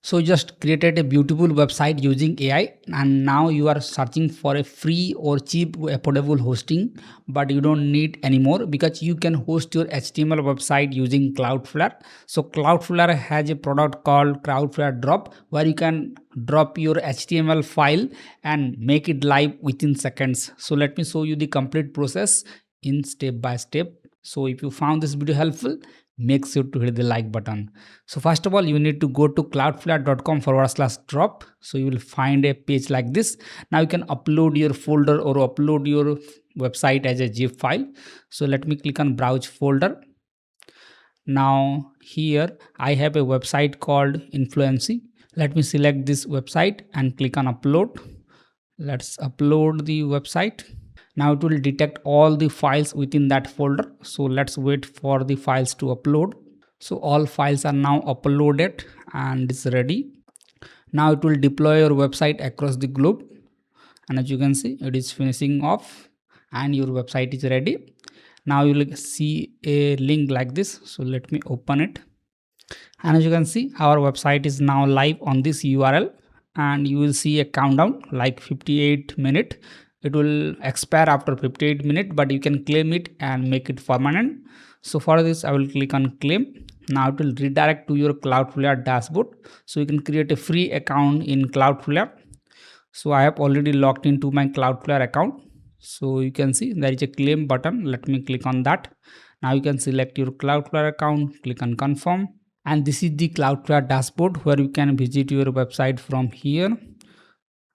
So you just created a beautiful website using AI, and now you are searching for a free or cheap affordable hosting, but you don't need anymore because you can host your HTML website using Cloudflare. So Cloudflare has a product called Cloudflare Drop, where you can drop your HTML file and make it live within seconds. So let me show you the complete process in step by step. So if you found this video helpful, make sure to hit the like button. So first of all, you need to go to cloudflare.com/drop. So you will find a page like this. Now you can upload your folder or upload your website as a zip file. So let me click on browse folder. Now here I have a website called Influency. Let me select this website and click on upload. Let's upload the website. Now it will detect all the files within that folder. So let's wait for the files to upload. So all files are now uploaded and it's ready. Now it will deploy your website across the globe, and as you can see, it is finishing off and your website is ready. Now you will see a link like this. So let me open it, and as you can see, our website is now live on this URL, and you will see a countdown like 58 minutes. It will expire after 58 minutes, but you can claim it and make it permanent. So for this, I will click on claim. Now it will redirect to your Cloudflare dashboard. So you can create a free account in Cloudflare. So I have already logged into my Cloudflare account. So you can see there is a claim button. Let me click on that. Now you can select your Cloudflare account, click on confirm. And this is the Cloudflare dashboard where you can visit your website from here.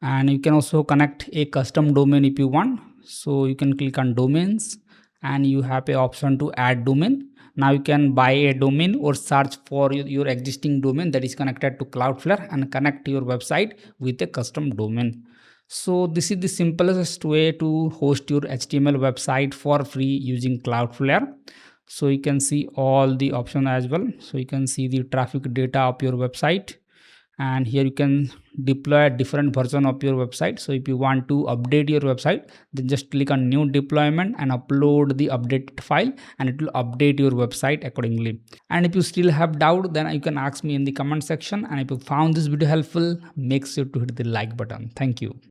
And you can also connect a custom domain if you want. So you can click on domains and you have a option to add domain. Now you can buy a domain or search for your existing domain that is connected to Cloudflare and connect your website with a custom domain. So this is the simplest way to host your HTML website for free using Cloudflare. So you can see all the options as well. So you can see the traffic data of your website, and here you can deploy a different version of your website. So if you want to update your website, then just click on new deployment and upload the updated file, and it will update your website accordingly. And if you still have doubt, then you can ask me in the comment section. And if you found this video helpful, make sure to hit the like button. Thank you.